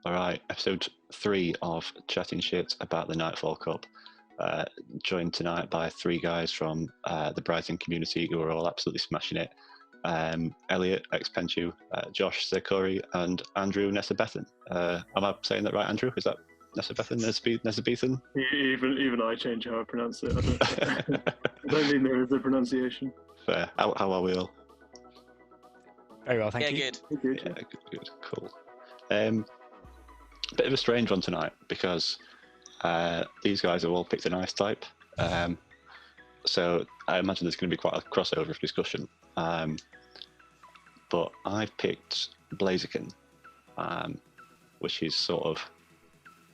All right, episode 3 of Chatting Shit about the Nightfall Cup. Joined tonight by 3 guys from the Brighton community who are all absolutely smashing it. Elliott, xPenchu, Josh, SirKori, and Andrew Nesabethan. Am I saying that right, Andrew? Is that Nesabethan? Nesabethan? Even I change how I pronounce it. I don't think there is a pronunciation. Fair. How are we all? Very well, thank you. Good. Yeah, good, cool. Bit of a strange one tonight because these guys have all picked an ice type. So I imagine there's going to be quite a crossover of discussion. But I've picked Blaziken, which is sort of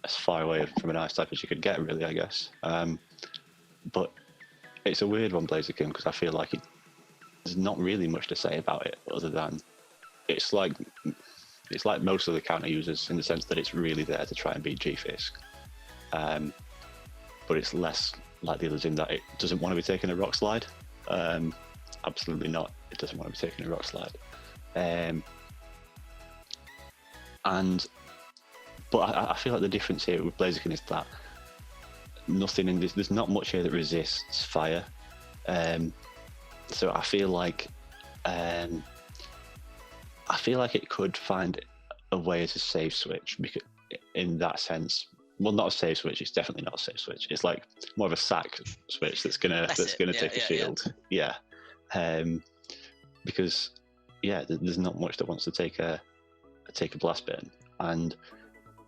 as far away from an ice type as you could get, really, I guess. But it's a weird one, Blaziken, because I feel like there's not really much to say about it other than it's like most of the counter users in the sense that it's really there to try and beat G-Fisk. But it's less like the others in that it doesn't want to be taking a rock slide. Absolutely not. It doesn't want to be taking a rock slide. But I feel like the difference here with Blaziken is that nothing in this, there's not much here that resists fire. So I feel like it could find a way to save switch, because in that sense, well, not a save switch. It's definitely not a save switch. It's like more of a sack switch that's gonna take a shield. Yeah. Because there's not much that wants to take a blast burn, and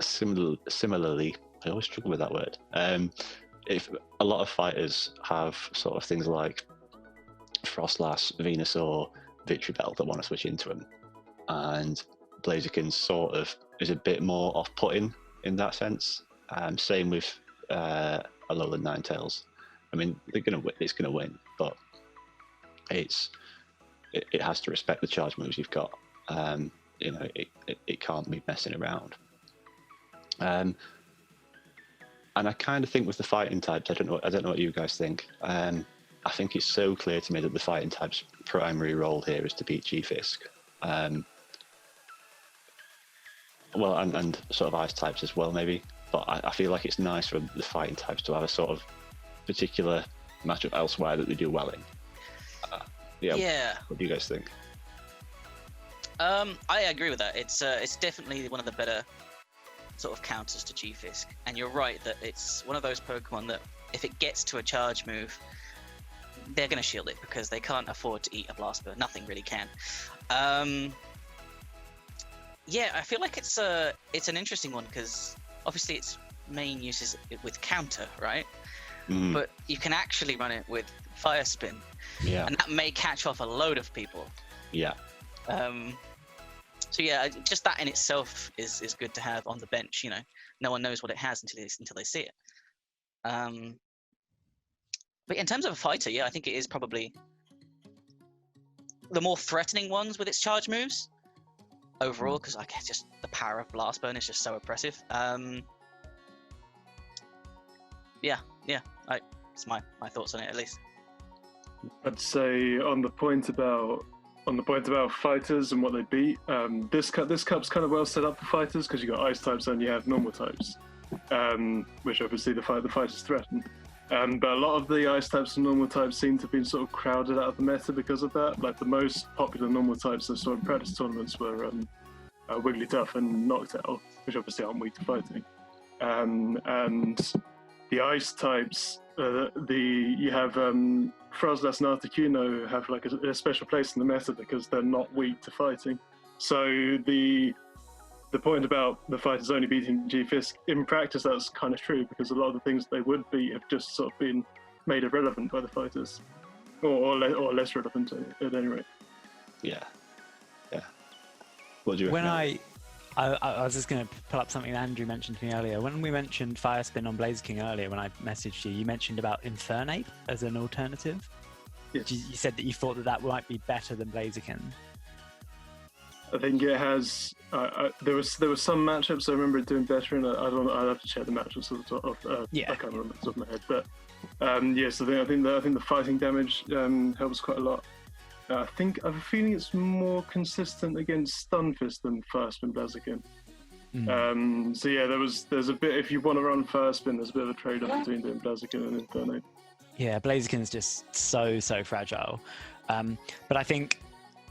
similarly, I always struggle with that word. If a lot of fighters have sort of things like Frostlass, Venusaur, Victory Bell that want to switch into them, and Blaziken sort of is a bit more off-putting in that sense. Same with Alolan Ninetales. I mean, it's gonna win, but it has to respect the charge moves you've got. It can't be messing around. And I kind of think with the fighting types, I don't know what you guys think. I think it's so clear to me that the fighting type's primary role here is to beat G-Fisk. Well, and sort of ice types as well, maybe. But I feel like it's nice for the fighting types to have a sort of particular matchup elsewhere that they do well in. What do you guys think? I agree with that. It's definitely one of the better sort of counters to G-Fisk. And you're right that it's one of those Pokemon that if it gets to a charge move, they're going to shield it because they can't afford to eat a Blast Burn. Nothing really can. I feel like it's an interesting one because obviously its main use is with counter, right? Mm. But you can actually run it with Fire Spin. Yeah. And that may catch off a load of people. Yeah. Just that in itself is good to have on the bench. No one knows what it has until they see it. But in terms of a fighter, I think it is probably the more threatening ones with its charge moves overall, because I guess just the power of Blast Burn is just so oppressive. It's my thoughts on it at least. I'd say on the point about fighters and what they beat, this cup's kind of well set up for fighters because you've got ice types and you have normal types, which obviously the fighters threaten. But a lot of the ice types and normal types seem to have been sort of crowded out of the meta because of that. Like the most popular normal types that saw in practice tournaments were Wigglytuff and Noctowl, which obviously aren't weak to fighting. And the ice types, you have Frostlass and Articuno have like a special place in the meta because they're not weak to fighting. So the point about the fighters only beating G-Fisk, in practice that's kind of true because a lot of the things they would beat have just sort of been made irrelevant by the fighters, or less relevant at any rate. Yeah. What do you reckon? I was just going to pull up something Andrew mentioned to me earlier. When we mentioned Fire Spin on Blaziken earlier, when I messaged you, you mentioned about Infernape as an alternative. Yes. You said that you thought that might be better than Blaziken. I think it has. There were some matchups I remember it doing better, and I'd have to check the matchups I can't remember off the top of my head, but I think the fighting damage helps quite a lot. I have a feeling it's more consistent against Stunfisk than Fire Spin Blaziken. So yeah, there's a bit, if you want to run first spin, there's a bit of a trade-off between doing Blaziken and Infernape. Yeah, Blaziken's just so fragile. But I think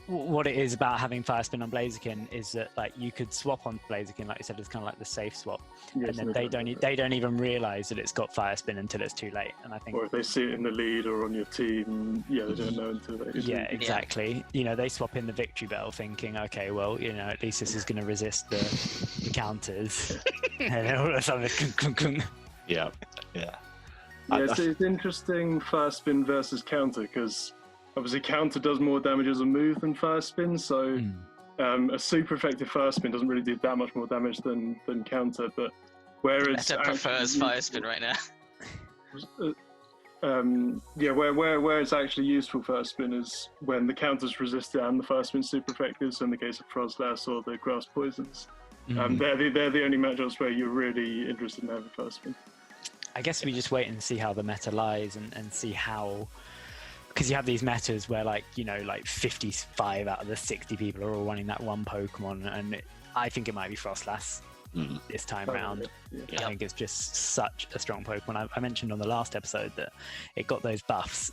what it is about having Fire Spin on Blaziken is that like you could swap on Blaziken, like you said, it's kind of like the safe swap, Yes, and then they don't even realize that it's got Fire Spin until it's too late. And I think, or if they see it in the lead or on your team, yeah, they don't know until they. Yeah, exactly. You know, they swap in the victory bell, thinking, okay, well, you know, at least this is going to resist the counters, and then all of a sudden, Yeah. Yeah, it's interesting Fire Spin versus counter, because obviously counter does more damage as a move than Fire Spin, so a super effective Fire Spin doesn't really do that much more damage than counter, but whereas Meta prefers Fire Spin right now. Where it's actually useful Fire Spin is when the counter's resisted and the Fire Spin's super effective, so in the case of Frostlass or the Grass Poisons. They're the only matchups where you're really interested in having Fire Spin. I guess we just wait and see how the meta lies and see how, because you have these metas where like, you know, like 55 out of the 60 people are all running that one Pokemon, and I think it might be Frostlass this time round. I think it's just such a strong Pokemon. I mentioned on the last episode that it got those buffs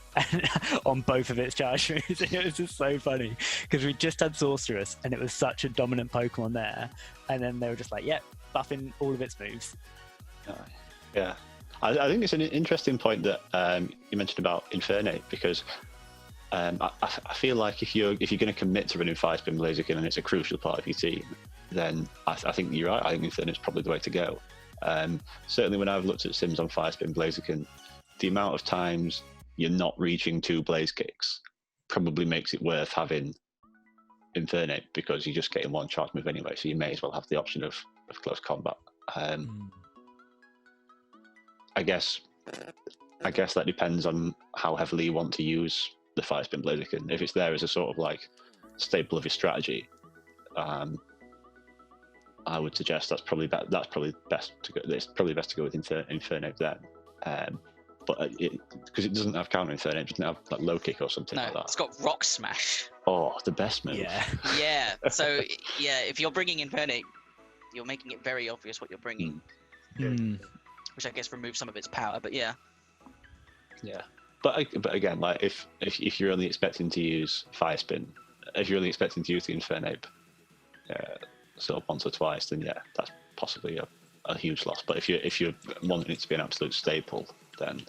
on both of its charge moves. It was just so funny because we just had Sorceress and it was such a dominant Pokemon there, and then they were just like, yep, buffing all of its moves. Yeah. I think it's an interesting point that you mentioned about Infernape, because I feel like if you're going to commit to running Fire Spin Blaziken and it's a crucial part of your team, then I think you're right. I think Infernape's probably the way to go. Certainly when I've looked at sims on Fire Spin Blaziken, the amount of times you're not reaching 2 Blaze Kicks probably makes it worth having Infernape, because you're just getting one charge move anyway, so you may as well have the option of close combat. I guess that depends on how heavily you want to use the Fire Spin Blaziken. If it's there as a sort of like staple of your strategy, I would suggest that's probably best to go. It's probably best to go with Infernape then. But because it doesn't have counter Infernape, it doesn't have like low kick or something like that. It's got Rock Smash. Oh, the best move. Yeah. So yeah, if you're bringing Infernape, you're making it very obvious what you're bringing. Which I guess removes some of its power, but yeah. But again, like if you're only expecting to use Fire Spin, if you're only expecting to use the Infernape sort of once or twice, then yeah, that's possibly a huge loss. But if you're wanting it to be an absolute staple, then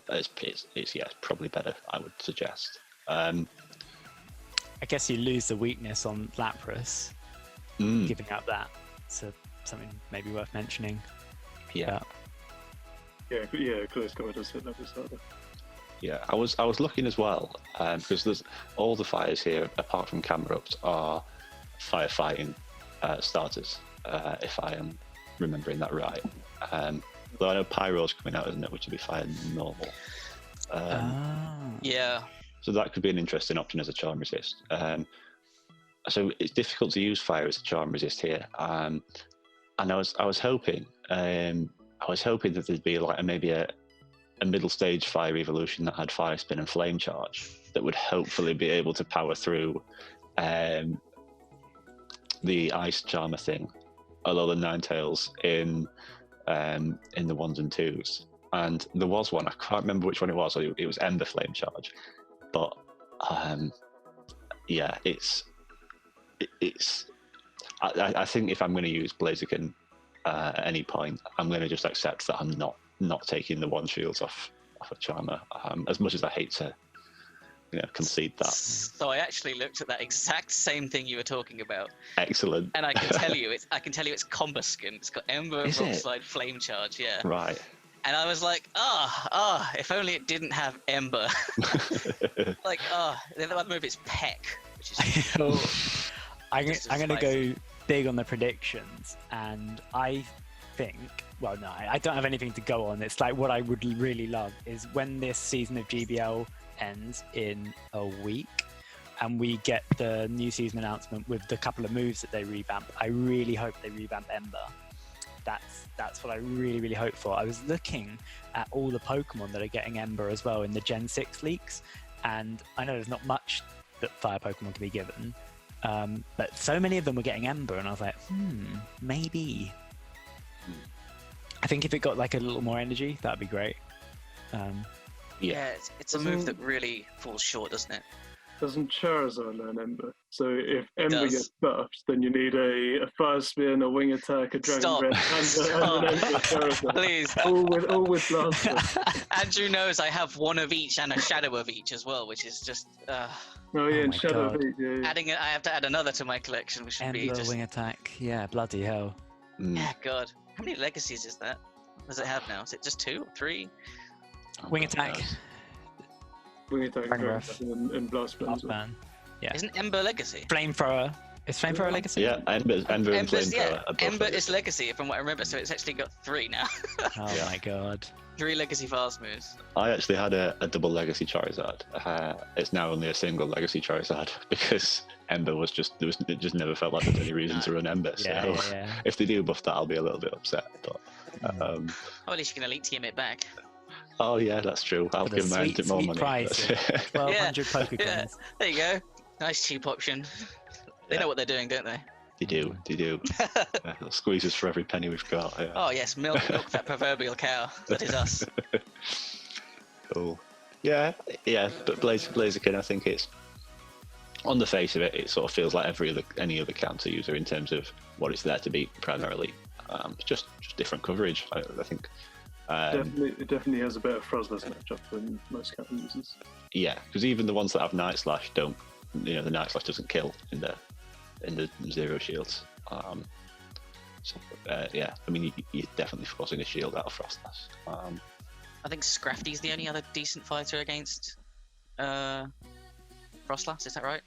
it's probably better, I would suggest. I guess you lose the weakness on Lapras, giving up that. So something maybe worth mentioning. Yeah, close combat does hit Lapras harder. Yeah, I was looking as well, because there's all the fires here apart from Camerupt are firefighting starters, if I am remembering that right. Though I know Pyro's coming out, isn't it, which would be fire normal. Yeah. So that could be an interesting option as a charm resist. So it's difficult to use fire as a charm resist here. And I was hoping that there'd be like maybe a middle stage fire evolution that had Fire Spin and Flame Charge that would hopefully be able to power through the Ice Charmer thing, Alolan Ninetales in the 1s and 2s. And there was one, I can't remember which one it was. It was Ember Flame Charge, but I think if I'm going to use Blaziken at any point, I'm going to just accept that I'm not taking the 1 shields off a Charmer, as much as I hate to concede that. So I actually looked at that exact same thing you were talking about. Excellent. And I can tell you it's Combusken. It's got Ember, Rock Slide, Flame Charge. Yeah. Right. And I was like, if only it didn't have Ember. Like, the other move is Peck, which is. I'm going to go big on the predictions, and I think, well, no, I don't have anything to go on. It's like what I would really love is when this season of GBL ends in a week and we get the new season announcement with the couple of moves that they revamp. I really hope they revamp Ember. That's what I really, really hope for. I was looking at all the Pokemon that are getting Ember as well in the Gen 6 leaks, and I know there's not much that Fire Pokemon can be given, But so many of them were getting Ember, and I was like, maybe. I think if it got like a little more energy, that'd be great. Yeah, it's a move that really falls short, doesn't it? Doesn't Charizard learn Ember? So if Ember does. gets buffed, then you need a Fire Spin, a Wing Attack, a Dragon Breath, and an Ember Charizard. Please. All with Blast. Andrew knows I have one of each and a shadow of each as well, which is just Oh yeah, and my Shadow God. Beat, yeah. I have to add another to my collection, which would be Ember, just Wing Attack. Yeah, bloody hell. yeah, God. How many legacies is that? Does it have now? Is it just 2 or 3? Wing Attack. Wing Attack, Dragon Dragon Breath. Breath, and Blast Spin as well. Ban. Yeah. Isn't Ember legacy? Flamethrower. Is Flamethrower legacy? Yeah, Ember and Ember's, Flamethrower are both Ember legacy. is legacy from what I remember, so it's actually got 3 now. Oh Yeah. my God. 3 legacy fast moves. I actually had a double legacy Charizard. It's now only a single legacy Charizard because Ember was just it just never felt like there's any reason to run Ember. So Yeah. if they do buff that, I'll be a little bit upset. But Oh, at least you can elite team it back. oh yeah, that's true. I'll For the give Niantic sweet, more sweet money. price of 1,200 Pokecoins. Yeah. There you go. Nice cheap option. They know what they're doing, don't they? They do. They'll squeeze us for every penny we've got. Yeah. Oh yes, milk that proverbial cow. That is us. Cool. Yeah. But Blaziken, I think it's on the face of it, it sort of feels like any other counter user in terms of what it's there to be primarily. Just different coverage. I think. It definitely has a better Frostless matchup than most counter users. Yeah, because even the ones that have Night Slash don't. The Night Slash doesn't kill in the zero shields. Yeah, I mean you're definitely forcing a shield out of Frostless. I think Scrafty's the only other decent fighter against Frostlass, is that right?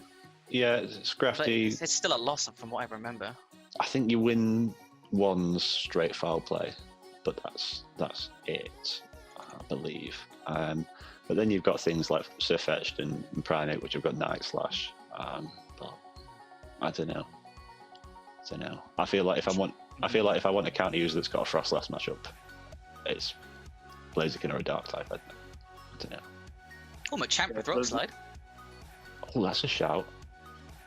Yeah, But Scrafty. it's still a loss from what I remember. I think you win one straight foul play, but that's it, I believe. But then you've got things like Surfetched and Primate, which have got Night Slash. But I don't know. I feel like if I want a counter user that's got a Frostless matchup, it's Blaziken or a Dark type. I don't know. Oh, Machamp Yeah, with Rock Slide. Oh, that's a shout.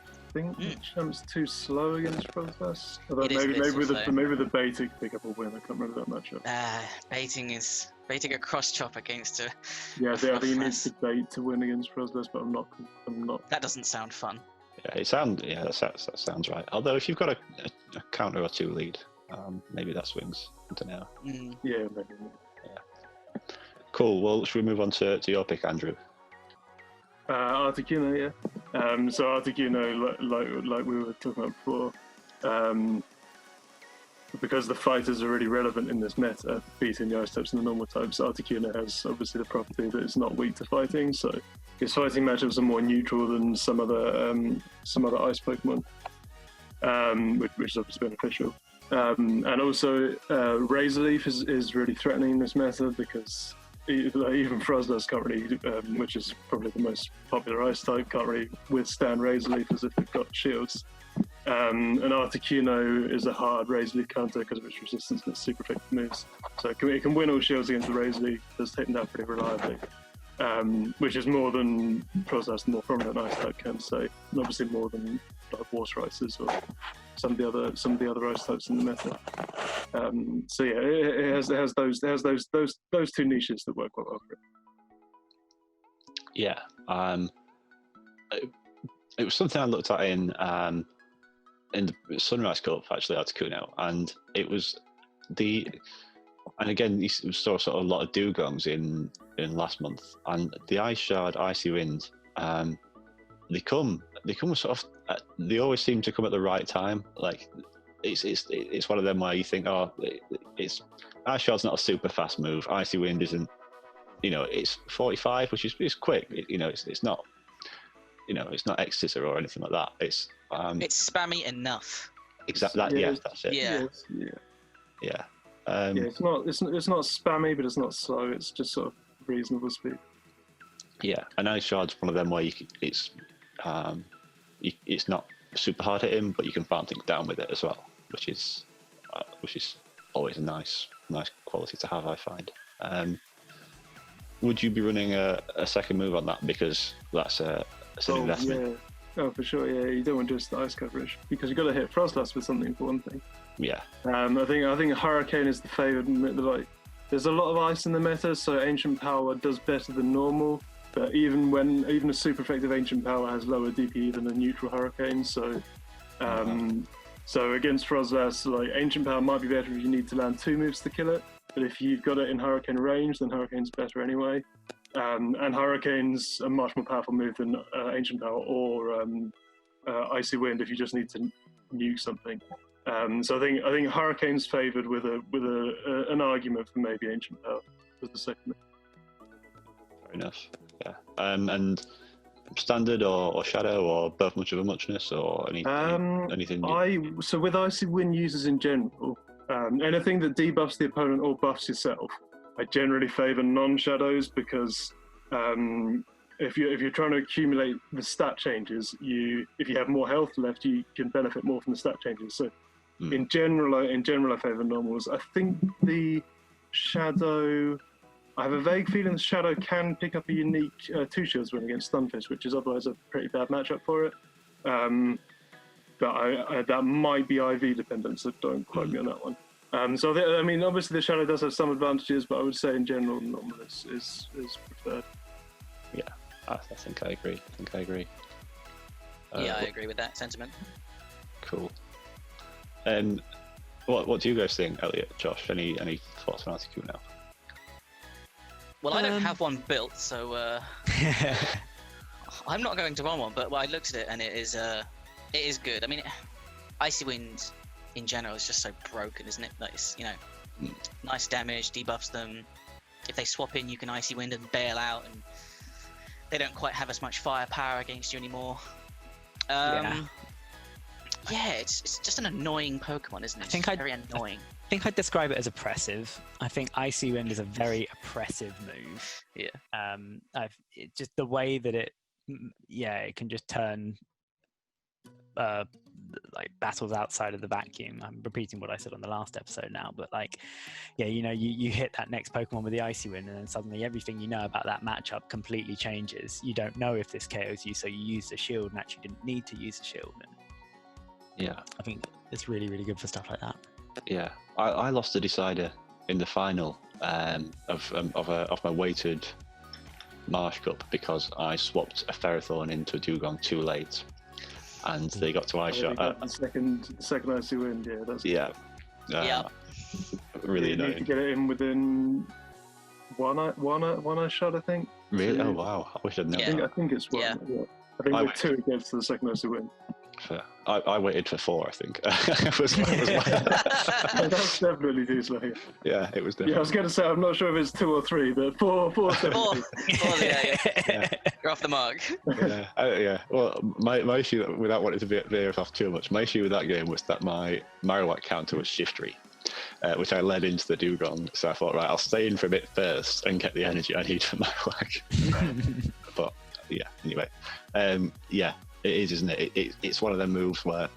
I think Champ's too slow against Frostless. Although It is a bit too slow. maybe the baiting pick up a win. I can't remember that matchup. Baiting a cross chop against a. Yeah, I think he Frostless. needs to bait to win against Frostless, but I'm not. That doesn't sound fun. Yeah, that sounds right. Although if you've got a counter or two lead, maybe that swings. I don't know. Yeah, maybe. Cool. Well, should we move on to your pick, Andrew? Articuno, yeah. So Articuno, like we were talking about before, because the fighters are really relevant in this meta, beating the ice types and the normal types, Articuno has obviously the property that it's not weak to fighting, so his fighting matchups are more neutral than some other ice Pokemon, which is obviously beneficial. And also, Razor Leaf is really threatening in this meta because even Frostless can't really, which is probably the most popular ice type, can't really withstand Razor Leaf as if it got shields. And Articuno is a hard Razor Leaf counter because of its resistance and its super effective moves. So it can win all shields against the Razor Leaf, does take them down pretty reliably. Which is more than Frostless, the more prominent ice type can say, and obviously more than like Water Ices or some of the other ice types in the meta. So yeah, it has those two niches that work quite well for it. Yeah. It was something I looked at in the Sunrise Cup, actually, Articuno, and it was and again, you saw sort of a lot of dugongs in last month, and the Ice Shard, Icy Wind, they come sort of, they always seem to come at the right time. Like it's one of them where you think, oh, it's Ice Shard's not a super fast move. Icy Wind isn't, it's 45, which is quick. It's not, it's not X-Scissor or anything like that. It's spammy enough. Exactly that. Yeah, that's it. Yeah. Yeah. It's not spammy, but it's not slow. It's just sort of reasonable speed. Yeah, an Ice Shard's one of them where it's not super hard hitting, but you can farm things down with it as well, which is always a nice quality to have, I find. Would you be running a second move on that because that's an investment? Yeah. Oh, for sure. Yeah, you don't want just the ice coverage because you've got to hit Frostlass with something for one thing. Yeah. I think Hurricane is the favoured. Like, there's a lot of ice in the meta, so Ancient Power does better than normal. But even a super effective Ancient Power has lower DP than a neutral Hurricane, so so against Frostlass, like Ancient Power might be better if you need to land 2 moves to kill it. But if you've got it in Hurricane range, then Hurricane's better anyway. And Hurricane's a much more powerful move than Ancient Power or Icy Wind if you just need to nuke something. So I think Hurricane's favoured with an argument for maybe Ancient Power as the second. Fair enough. Yeah. And standard or shadow or both much of a muchness or anything? So with Icy Wind users in general, anything that debuffs the opponent or buffs yourself, I generally favour non-shadows because if you're trying to accumulate the stat changes, if you have more health left, you can benefit more from the stat changes. So in general, I favour normals. I think the shadow. I have a vague feeling the shadow can pick up a unique 2 shields win against Stunfisk, which is otherwise a pretty bad matchup for it. But that might be IV dependent, so don't quote me on that one. So I mean, obviously the shadow does have some advantages, but I would say in general, normal is preferred. Yeah, I think I agree. Yeah, I agree with that sentiment. Cool. What do you guys think, Elliott, Josh? Any thoughts on Articuno now? Well, I don't have one built, so I'm not going to run one. But I looked at it, and it is good. I mean, Icy Wind in general is just so broken, isn't it? Like, it's, nice damage, debuffs them. If they swap in, you can Icy Wind and bail out, and they don't quite have as much firepower against you anymore. Yeah, it's just an annoying Pokemon, isn't it? Very annoying. I think I'd describe it as oppressive. I think Icy Wind is a very oppressive move. Yeah. Just the way that it can just turn like battles outside of the vacuum. I'm repeating what I said on the last episode now, but you hit that next Pokemon with the Icy Wind, and then suddenly everything you know about that matchup completely changes. You don't know if this KOs you, so you use the shield and actually didn't need to use the shield. And I think it's really, really good for stuff like that. Yeah, I lost a decider in the final of my weighted Marsh Cup because I swapped a Ferrothorn into a Dugong too late, and they got to Ice Shot. The second Icy Wind, yeah, that's really annoying. You need to get it in within one Ice Shot, I think. Really? Oh wow! I wish I'd known. I think it's one. Yeah. I think with 2 against the second Icy Wind. I waited for 4, I think. That's definitely too slow. Yeah, it was definitely. Yeah, I was going to say, I'm not sure if it's 2 or 3, but 4 definitely. 4, yeah. You're off the mark. Yeah. Well, my issue, without wanting to veer off too much, my issue with that game was that my Marowak counter was Shiftry, which I led into the Dugong. So I thought, right, I'll stay in for a bit first and get the energy I need for Marowak. But yeah, anyway, it is, isn't it? It's one of them moves where,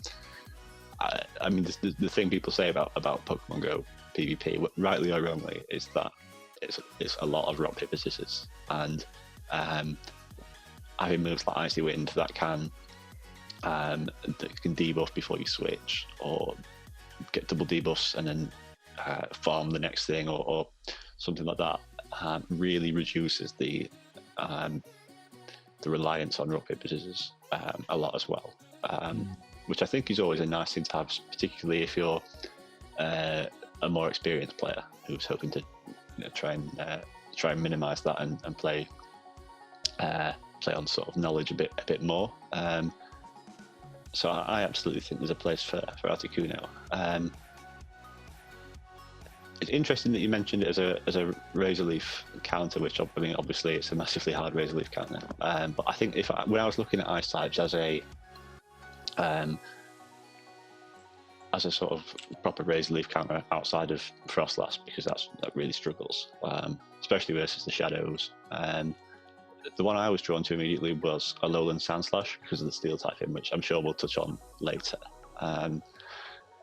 I mean, the thing people say about Pokemon Go PvP, rightly or wrongly, is that it's a lot of rock paper scissors, and having moves like Icy Wind that can debuff before you switch, or get double debuffs and then farm the next thing, or something like that, really reduces the reliance on rock paper scissors a lot as well, which I think is always a nice thing to have, particularly if you're a more experienced player who's hoping to try and minimize that and play on sort of knowledge a bit more. So I absolutely think there's a place for Articuno. It's interesting that you mentioned it as a Razor Leaf counter, which I mean, obviously it's a massively hard Razor Leaf counter. But I think when I was looking at ice types as a sort of proper Razor Leaf counter outside of Frostlass, because that really struggles, especially versus the Shadows. The one I was drawn to immediately was Alolan Sandslash because of the Steel typing, which I'm sure we'll touch on later.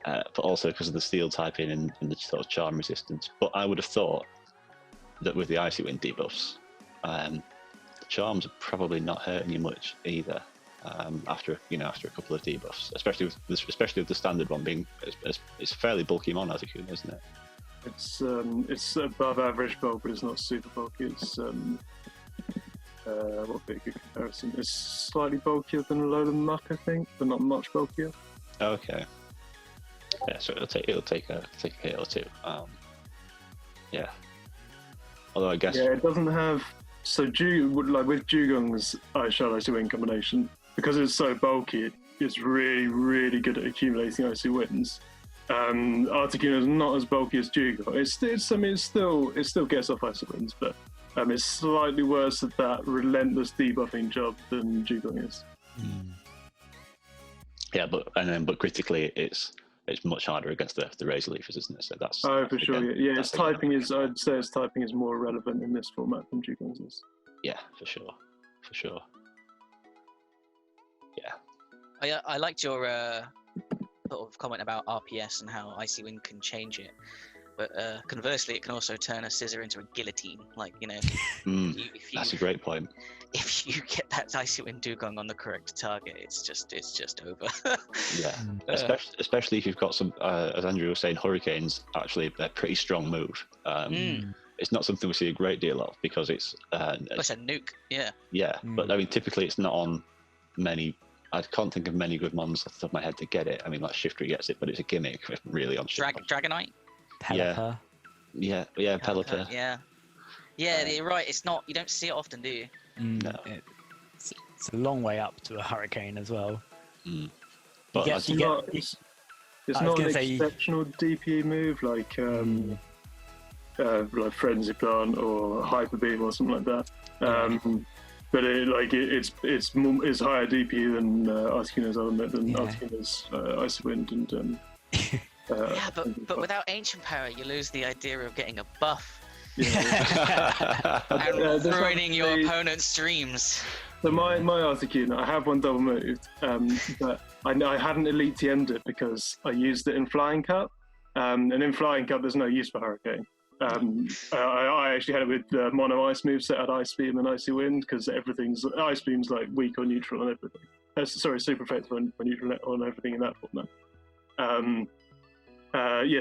But also because of the Steel typing and the sort of charm resistance. But I would have thought that with the Icy Wind debuffs, the charms are probably not hurting you much either. after a couple of debuffs, especially with the standard one being it's fairly bulky mon Articuno, isn't it? It's above average bulk, but it's not super bulky. It's what would be a good comparison? It's slightly bulkier than Alolan Muck, I think, but not much bulkier. Okay. Yeah, so it'll take a hit or two. Yeah. Although I guess it doesn't have with Dugong's Ice Shell Icy Wind combination, because it's so bulky. It's really, really good at accumulating Icy Winds. Articuno is not as bulky as Dugong. It still gets off Icy Winds, but it's slightly worse at that relentless debuffing job than Dugong is. Yeah, but critically, it's much harder against the Razor Leafers, isn't it? So that's for sure. Yeah, its typing is. I'd say its typing is more relevant in this format than Dugong's is. Yeah, for sure. Yeah. I liked your sort of comment about RPS and how Icy Wind can change it. But conversely, it can also turn a scissor into a guillotine. Like, that's a great point. If you get that Icy Wind Dugong on the correct target, it's just over. Yeah, especially if you've got some, as Andrew was saying, Hurricane's actually a pretty strong move. It's not something we see a great deal of because it's a nuke. Yeah. Yeah, but I mean, typically it's not on many. I can't think of many good mons off the top of my head to get it. I mean, like Shiftry gets it, but it's a gimmick really on Dragonite. Pelipper. Yeah, Pelipper. Yeah, you're right. It's not. You don't see it often, do you? No. It's a long way up to a Hurricane as well. But it's not an exceptional DP move like Frenzy Plant or Hyper Beam or something like that. But it's higher DP than Articuno's Element, than Articuno's Icy Wind and. But without Ancient Power, you lose the idea of getting a buff. Yeah. And ruining your opponent's streams. So my Articuno, I have one double moved, but I hadn't Elite TM'd it because I used it in Flying Cup, and in Flying Cup there's no use for Hurricane. I actually had it with the Mono Ice moveset at Ice Beam and Icy Wind because everything's Ice Beam's like weak or neutral on everything. Super effective on neutral on everything in that format.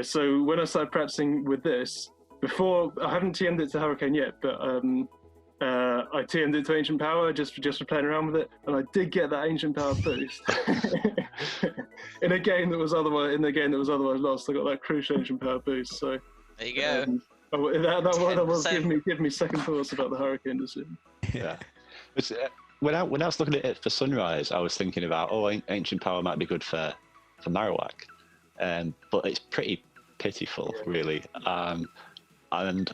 So when I started practicing with this, before I haven't TM'd it to Hurricane yet, but I TM'd it to Ancient Power just for playing around with it, and I did get that Ancient Power boost in a game that was otherwise lost. I got that crucial Ancient Power boost. So there you go. That was give me second thoughts about the Hurricane decision. Yeah. When I was looking at it for Sunrise, I was thinking about Ancient Power might be good for Marowak. But it's pretty pitiful, really. And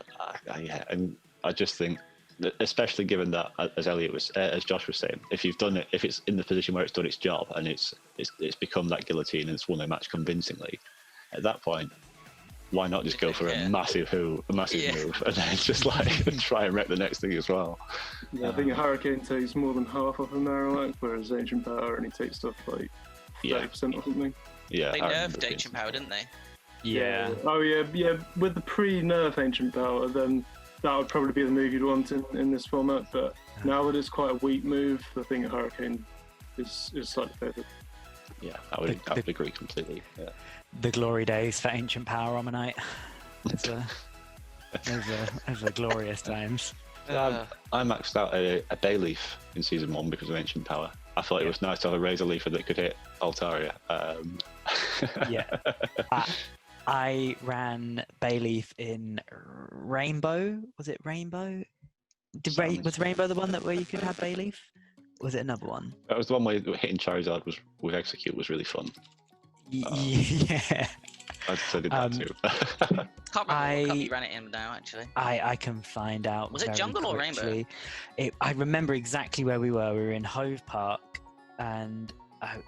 I just think, that especially given that, as Josh was saying, if it's in the position where it's done its job and it's become that guillotine and it's won a match convincingly, at that point, why not just go for a massive move and then just try and wreck the next thing as well? Yeah, I think a Hurricane takes more than half of a Marowak, whereas Ancient Power only takes stuff like 30% or something. Yeah, they nerfed Ancient Power, didn't they? Yeah. Oh yeah. With the pre-nerf Ancient Power, then that would probably be the move you'd want in this format. But now that it's quite a weak move, I think a Hurricane is slightly favoured. Yeah, I would agree completely. Yeah. The glory days for Ancient Power Omanyte. Those are glorious times. I maxed out a Bayleaf in Season 1 because of Ancient Power. I thought it was nice to have a Razor Leafer that could hit Altaria. I ran Bayleaf in Rainbow. Was it Rainbow? Was Rainbow the one where you could have Bayleaf? Was it another one? That was the one where hitting Charizard with Execute was really fun. Yeah. I did that too. Can't remember what cup you ran it in now, actually. I can find out. Was it Jungle or Rainbow? I remember exactly where we were. We were in Hove Park, and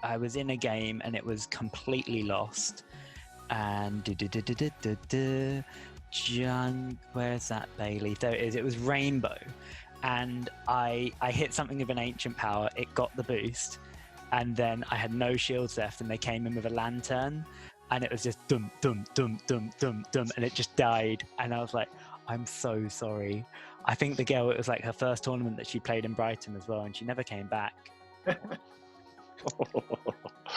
I was in a game, and it was completely lost. And where's that Bayleaf? There it is. It was Rainbow, and I hit something with an Ancient Power. It got the boost, and then I had no shields left, and they came in with a Lantern. And it was just dum dum dum dum dum dum, and it just died. And I was like, I'm so sorry. I think the girl, it was like her first tournament that she played in Brighton as well, and she never came back.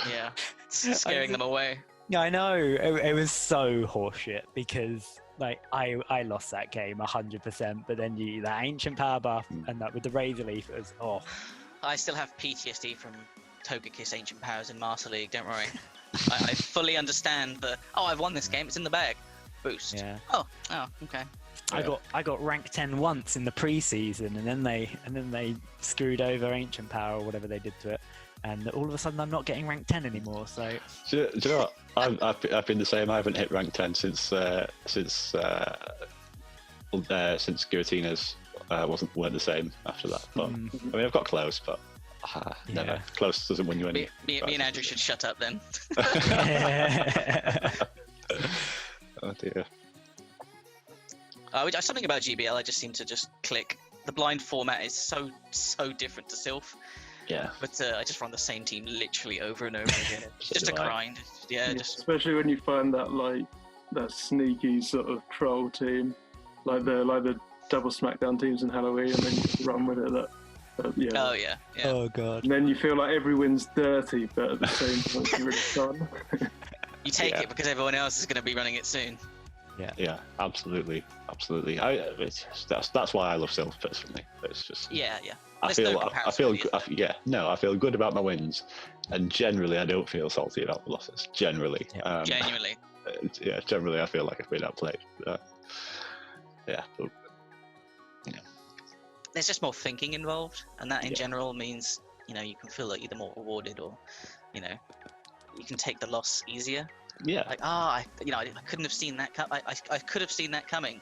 Yeah, scaring them away. Yeah, I know. It was so horseshit because like I lost that game 100%, but then that ancient power buff and that with the Razor Leaf, it was I still have PTSD from Togekiss Ancient Powers in Master League. Don't worry. I fully understand I've won this game. It's in the bag. Boost. Yeah. Oh, okay. I got rank 10 once in the preseason, and then they screwed over Ancient Power or whatever they did to it, and all of a sudden I'm not getting rank 10 anymore. So Do you know what? I've been the same. I haven't hit rank 10 since Giratina's weren't the same after that. But I mean, I've got close, but never close doesn't win you any. Me and Andrew should shut up then. Oh dear. Something about GBL, I just seem to just click. The blind format is so different to Silph. Yeah. But I just run the same team literally over and over again. Just a grind. Yeah, just especially when you find that sneaky sort of troll team, like the double SmackDown teams in Halloween, and then you just run with it. Oh yeah. Oh god. And then you feel like every win's dirty, but at the same time you're really fun. You take it because everyone else is going to be running it soon. Yeah, absolutely. That's why I love Silph personally. It's just I feel good about my wins, and generally I don't feel salty about my losses. Generally, Genuinely. Generally I feel like I've been outplayed. There's just more thinking involved, and that in general means you can feel like either more rewarded or you can take the loss easier. Yeah. Like I couldn't have seen that. I could have seen that coming.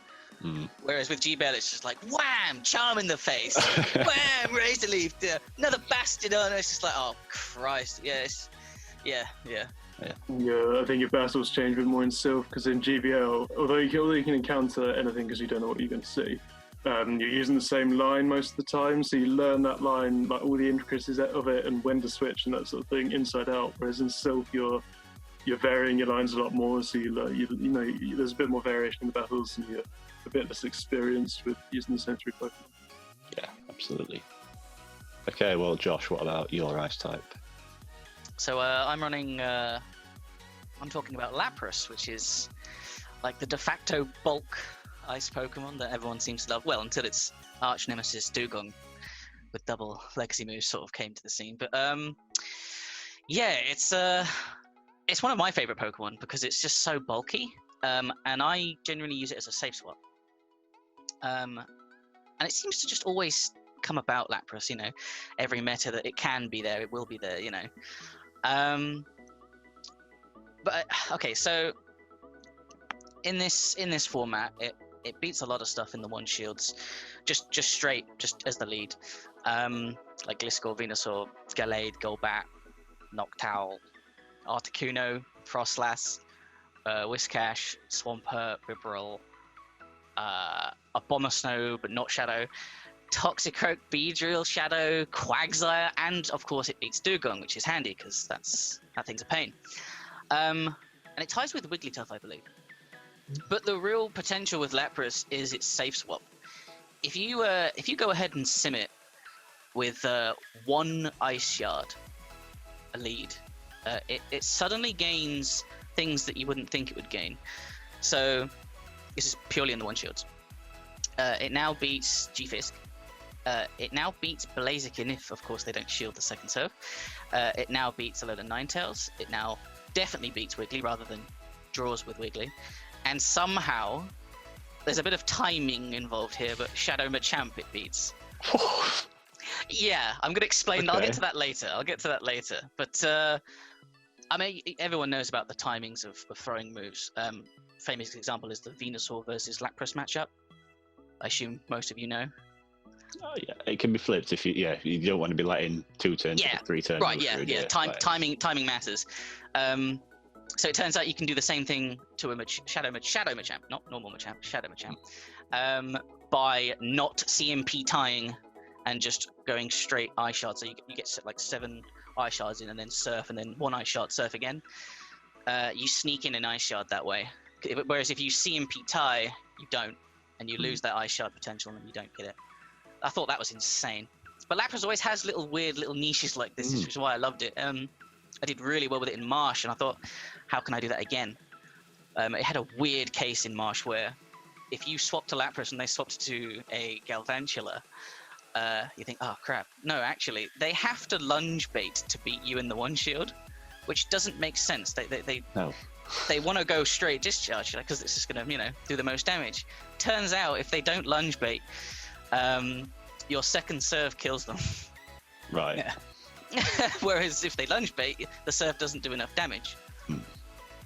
Whereas with GBL, it's just like wham, charm in the face, wham, Razor Leaf, another bastard on. It's just like, oh Christ, yes, yeah. I think your battles change a bit more in Silph, because in GBL, although you can encounter anything because you don't know what you're going to see, you're using the same line most of the time, so you learn that line, like all the intricacies of it and when to switch and that sort of thing inside out. Whereas in Silph, you're varying your lines a lot more, so there's a bit more variation in the battles, and you're a bit less experienced with using the sensory Pokemon. Yeah, absolutely. Okay, well, Josh, what about your ice type? So I'm running. I'm talking about Lapras, which is like the de facto bulk ice Pokemon that everyone seems to love. Well, until its arch nemesis Dugong with double legacy moves sort of came to the scene. But it's one of my favorite Pokemon because it's just so bulky, and I generally use it as a safe swap. And it seems to just always come about Lapras, every meta that it can be there, it will be there, But okay, so in this format, it beats a lot of stuff in the one shields, just straight, just as the lead, like Gliscor, Venusaur, Gallade, Golbat, Noctowl, Articuno, Frostlass, Whiscash, Swampert, Bibarel, Abomasnow, but not Shadow, Toxicroak, Beedrill, Shadow, Quagsire, and of course it beats Dugong, which is handy because that thing's a pain. And it ties with Wigglytuff, I believe. But the real potential with Lapras is its safe swap. If you go ahead and sim it with one Ice Shard, a lead, it suddenly gains things that you wouldn't think it would gain. So this is purely in the one shields. It now beats G-Fisk. It now beats Blaziken if, of course, they don't shield the second serve. It now beats Alolan Ninetales. It now definitely beats Wiggly rather than draws with Wiggly. And somehow, there's a bit of timing involved here, but Shadow Machamp it beats. Yeah, I'm going to explain. Okay. I'll get to that later. But, I mean, everyone knows about the timings of throwing moves. Famous example is the Venusaur versus Lapras matchup. I assume most of you know. Oh yeah, it can be flipped if you don't want to be letting 2 turns or 3 turns. Right, yeah. Timing matters. So it turns out you can do the same thing to a Shadow Machamp, not normal Machamp, Shadow Machamp, by not CMP tying and just going straight Ice Shard. So you get like 7 Ice Shards in and then Surf and then 1 Ice Shard, Surf again. You sneak in an Ice Shard that way. Whereas if you CMP tie, you don't, and you lose that Ice Shard potential and you don't get it. I thought that was insane. But Lapras always has little weird little niches like this, which is why I loved it. I did really well with it in Marsh, and I thought, how can I do that again? It had a weird case in Marsh where if you swapped to Lapras and they swapped to a Galvantula, you think, oh crap. No, actually, they have to lunge bait to beat you in the one shield, which doesn't make sense. They want to go straight discharge because it's just going to, do the most damage. Turns out if they don't lunge bait, your second serve kills them. Right. Yeah. Whereas if they lunge bait, the serve doesn't do enough damage.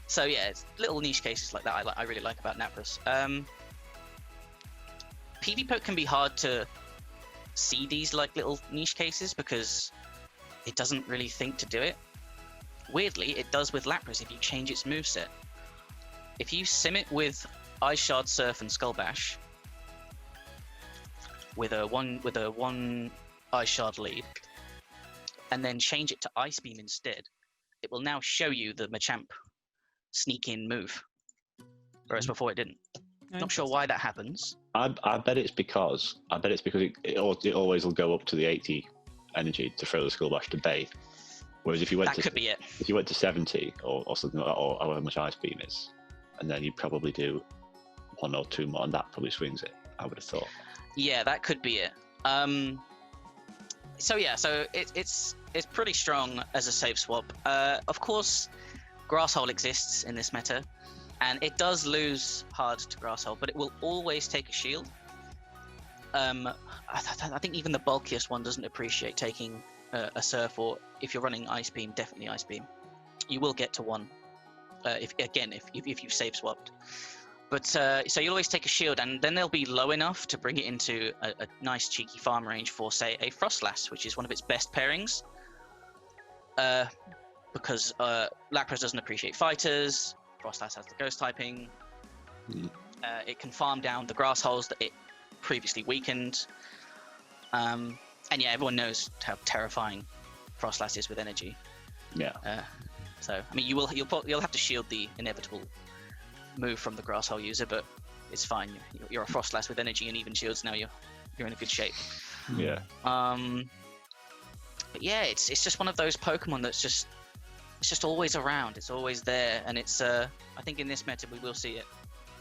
So yeah, it's little niche cases like that I really like about Lapras. PvP can be hard to see these like little niche cases because it doesn't really think to do it. Weirdly, it does with Lapras if you change its moveset. If you sim it with Ice Shard, Surf, and Skull Bash with a one Ice Shard lead, and then change it to Ice Beam instead, it will now show you the Machamp sneak in move, whereas before it didn't. Not sure why that happens. I bet it's because it always will go up to the 80 energy to throw the Skull Bash to bait. Whereas if you went if you went to 70 or something like that, or however much Ice Beam is, and then you probably do one or two more, and that probably swings it. I would have thought. Yeah, that could be it. So it's pretty strong as a safe swap. Of course, Grass Hole exists in this meta, and it does lose hard to Grass Hole, but it will always take a shield. I think even the bulkiest one doesn't appreciate taking a Surf, or if you're running Ice Beam, definitely Ice Beam. You will get to one if you've save swapped. But so you'll always take a shield, and then they'll be low enough to bring it into a nice cheeky farm range for, say, a Frostlass, which is one of its best pairings. Because Lapras doesn't appreciate fighters, Frostlass has the ghost typing. It can farm down the grass holes that it previously weakened. And yeah, everyone knows how terrifying Frostlass is with energy. Yeah. So I mean, you'll have to shield the inevitable move from the grass hole user, but it's fine. You're a Frostlass with energy and even shields now. You're in a good shape. Yeah. But yeah, it's just one of those Pokemon that's just always around. It's always there, and it's I think in this meta we will see it.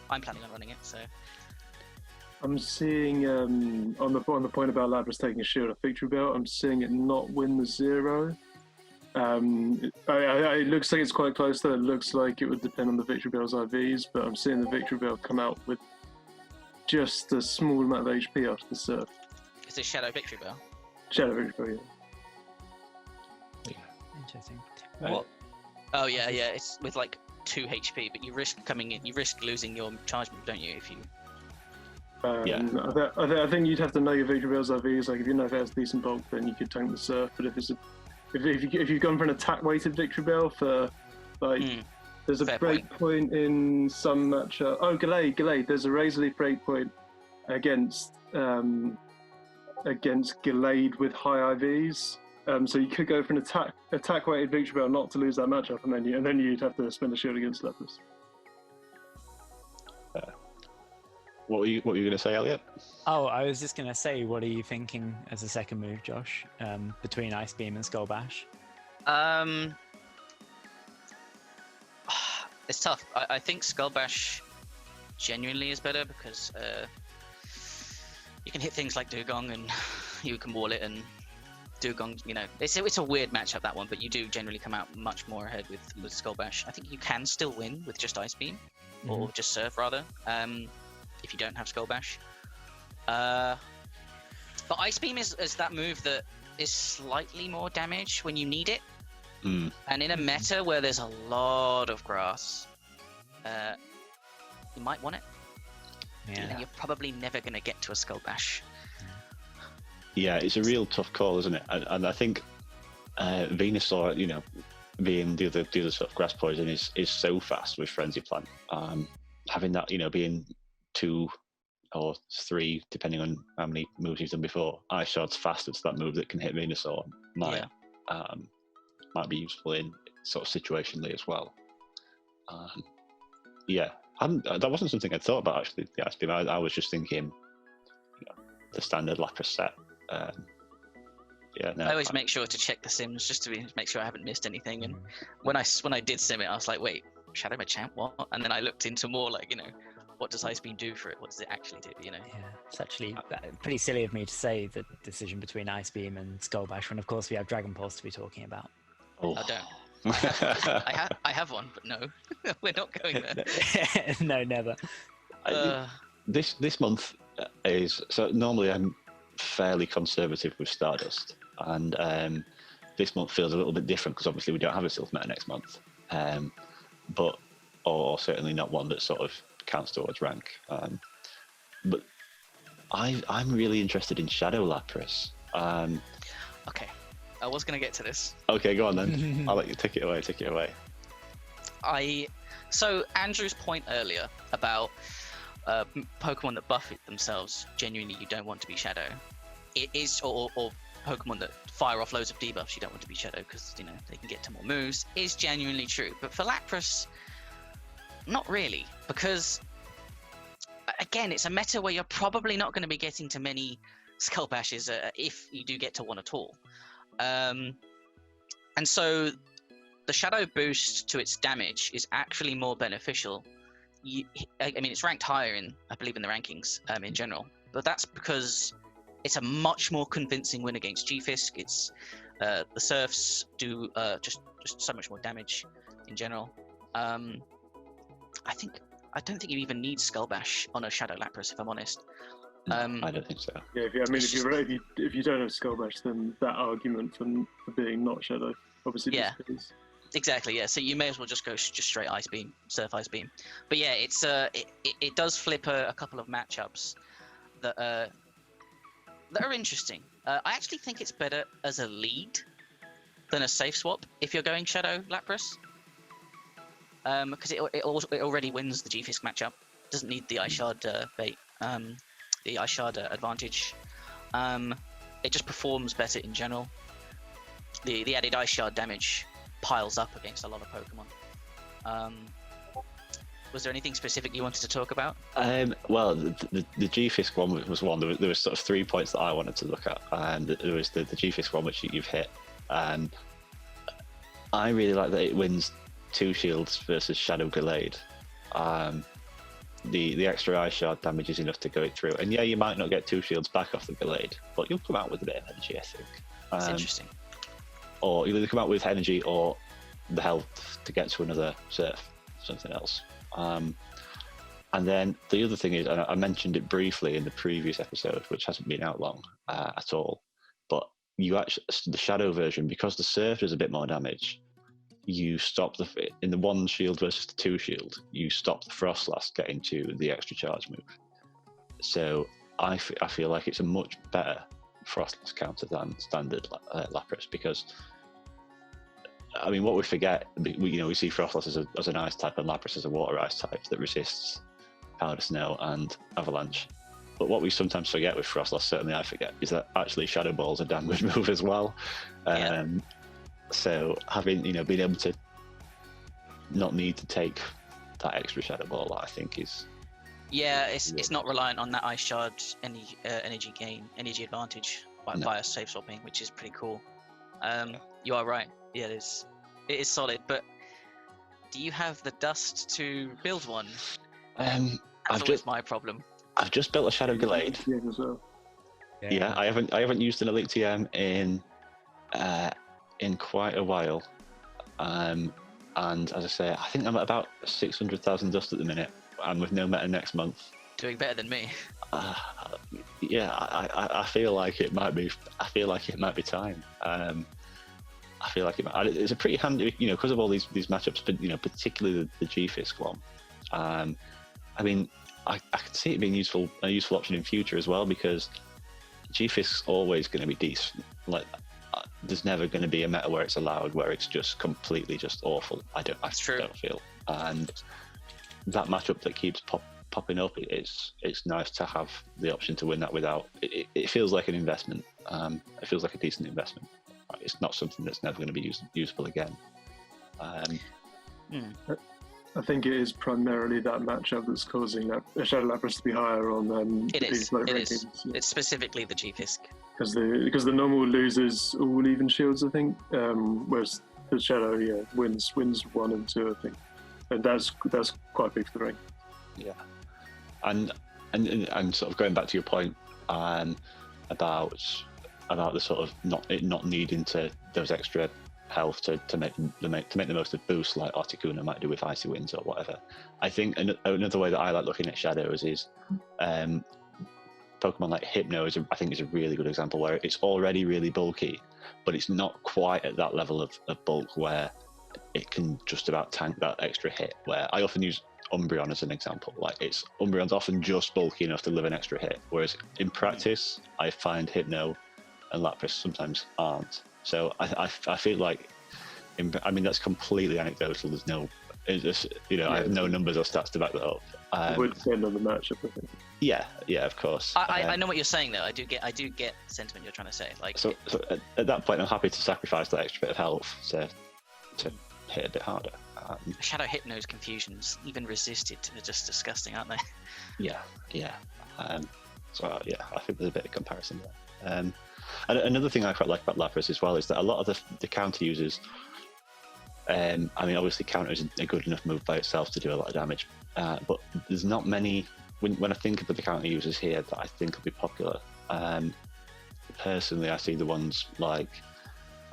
I'm planning on running it, so. I'm seeing on the point about Lapras taking a shield of Victory Belt, I'm seeing it not win the 0. It looks like it's quite close though. It looks like it would depend on the Victory Belt's IVs, but I'm seeing the Victory Belt come out with just a small amount of HP after the Surf. It's a Shadow Victory Bell. Shadow Victory Belt, yeah. Interesting. What? Oh yeah. It's with like 2 HP, but you risk losing your charge move, don't you? If you. I think you'd have to know your Victory Belt's IVs. Like if you know if it has decent bulk, then you could tank the Surf. But if you've gone for an attack weighted Victory Belt for like there's a break point in some matchup. Oh, Gallade. There's a Razor Leaf break point against Gallade with high IVs. So you could go for an attack weighted Victory Belt not to lose that matchup, and then you'd have to spend a shield against Lapras. What were you going to say, Elliott? Oh, I was just going to say, what are you thinking as a second move, Josh, between Ice Beam and Skull Bash? It's tough. I think Skull Bash genuinely is better because you can hit things like Dugong and you can wall it, and Dugong, it's a weird matchup, that one, but you do generally come out much more ahead with Skull Bash. I think you can still win with just Ice Beam, or just Surf rather. If you don't have Skull Bash. But Ice Beam is that move that is slightly more damage when you need it. And in a meta where there's a lot of grass, you might want it. Yeah. And you're probably never going to get to a Skull Bash. Yeah, it's a real tough call, isn't it? And I think Venusaur, being the other sort of grass poison is so fast with Frenzy Plant. Having that, being 2 or 3, depending on how many moves you've done before. Ice Shard's fast. It's that move that can hit Venusaur. Might be useful in sort of situationally as well. That wasn't something I'd thought about actually. I was just thinking, the standard Lapras set. Yeah, no. I always make sure to check the sims just to make sure I haven't missed anything. And when I did sim it, I was like, wait, Shadow Machamp, what? And then I looked into more like, what does Ice Beam do for it? What does it actually do? Yeah, it's actually pretty silly of me to say the decision between Ice Beam and Skull Bash when, of course, we have Dragon Pulse to be talking about. Oh. I don't. I have one, but no, we're not going there. No, never. This month is so. Normally, I'm fairly conservative with Stardust, and this month feels a little bit different because obviously we don't have a Silph meta next month, or certainly not one that sort of counts towards rank. But I'm really interested in Shadow Lapras. Okay, I was going to get to this. Okay, go on then. I'll let you take it away. Take it away. So Andrew's point earlier about Pokemon that buff it themselves, genuinely you don't want to be Shadow. It is, or Pokemon that fire off loads of debuffs, you don't want to be Shadow because they can get to more moves, is genuinely true. But for Lapras, not really, because again, it's a meta where you're probably not going to be getting to many Skull Bashes if you do get to one at all. And so the Shadow boost to its damage is actually more beneficial. I mean, it's ranked higher I believe in the rankings in general, but that's because it's a much more convincing win against G-Fisk. It's the Surfs do just so much more damage in general. I don't think you even need Skull Bash on a Shadow Lapras, if I'm honest. I don't think so. Yeah, if you don't have Skull Bash, then that argument for being not Shadow obviously disappears. Exactly, yeah. So you may as well just go straight Ice Beam, Surf Ice Beam. But yeah, it does flip a couple of matchups that are interesting. I actually think it's better as a lead than a safe swap if you're going Shadow Lapras. Because it already wins the G-Fisk matchup. Doesn't need the Ice Shard bait, the Ice Shard advantage. It just performs better in general. The added Ice Shard damage piles up against a lot of Pokemon. Was there anything specific you wanted to talk about? Well, the G-Fisk one was one. There was sort of 3 points that I wanted to look at, and there was the G-Fisk one which you've hit. I really like that it wins 2 shields versus Shadow Gallade. The extra Ice Shard damage is enough to go it through, and yeah, you might not get 2 shields back off the Gallade, but you'll come out with a bit of energy, I think. It's interesting. Or you'll either come out with energy or the health to get to another Surf, something else. And then the other thing is, and I mentioned it briefly in the previous episode, which hasn't been out long at all, but the Shadow version, because the Surf does a bit more damage, you stop in the 1 shield versus the 2 shield, you stop the Frostlass getting to the extra charge move. So I feel like it's a much better Frostlass counter than standard Lapras, because I mean, what we forget, we see Frostlass as an ice type and Lapras as a water ice type that resists Powder Snow and Avalanche. But what we sometimes forget with Frostlass, certainly I forget, is that actually Shadow Ball's a damn good move as well. So having, being able to not need to take that extra Shadow Ball, I think is... Yeah, it's not reliant on that Ice Shard energy advantage via safe swapping, which is pretty cool. You are right. Yeah, it is solid, but do you have the dust to build one? That's always my problem. I've just built a Shadow Gallade. Yeah, I haven't used an Elite TM in quite a while. And as I say, I think I'm at about 600,000 dust at the minute, and with no meta next month. Doing better than me. Yeah, I feel like it might be. I feel like it might be time. I feel like it's a pretty handy, because of all these matchups, but particularly the G-Fisk one. I mean, I could see it being a useful option in future as well, because G-Fisk's always going to be decent. Like, there's never going to be a meta where it's allowed where it's just completely just awful. I don't feel. And that matchup that keeps popping up, it's nice to have the option to win that without. It feels like an investment. It feels like a decent investment. It's not something that's never going to be usable again. I think it is primarily that matchup that's causing that Shadow Lapras to be higher on It is. these low It is. rankings. It's specifically the G-Fisk. Because the normal loses all even shields, I think, whereas the Shadow wins 1 and 2, I think, and that's quite big for the rank. Yeah, and sort of going back to your point about the sort of not needing to those extra health to make the most of boosts like Articuno might do with Icy Winds or whatever. I think another way that I like looking at Shadows is Pokemon like Hypno I think is a really good example where it's already really bulky, but it's not quite at that level of bulk where it can just about tank that extra hit. Where I often use Umbreon as an example. Like Umbreon's often just bulky enough to live an extra hit, whereas in practice I find Hypno and Lapras sometimes aren't. So I feel like, I mean that's completely anecdotal. There's no, I have no numbers or stats to back that up. It would depend on the matchup, I think. Yeah, of course. I know what you're saying though. I do get the sentiment you're trying to say. Like, so at that point, I'm happy to sacrifice that extra bit of health to hit a bit harder. Shadow Hypno's confusions, even resisted, are just disgusting, aren't they? Yeah. So yeah, I think there's a bit of comparison there. And another thing I quite like about Lapras as well is that a lot of the counter users, I mean, obviously counter is a good enough move by itself to do a lot of damage, but there's not many. When I think of the counter users here that I think will be popular, personally, I see the ones like,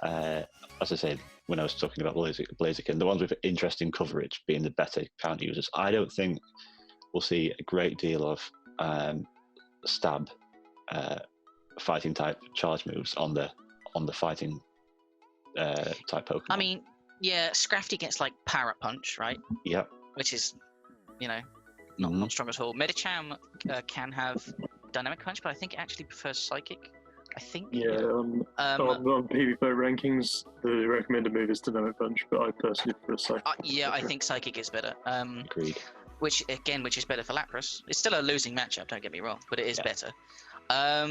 as I said when I was talking about Blaziken, the ones with interesting coverage being the better counter users. I don't think we'll see a great deal of stab fighting type charge moves on the fighting type Pokemon. I mean, yeah, Scrafty gets like Parrot Punch, right? Yep. Which is, not strong at all. Medicham can have Dynamic Punch, but I think it actually prefers Psychic. I think. Yeah, on PvP rankings, the recommended move is Dynamic Punch, but I personally prefer Psychic. Yeah, I think Psychic is better. Agreed. Which is better for Lapras. It's still a losing matchup, don't get me wrong, but it is better. I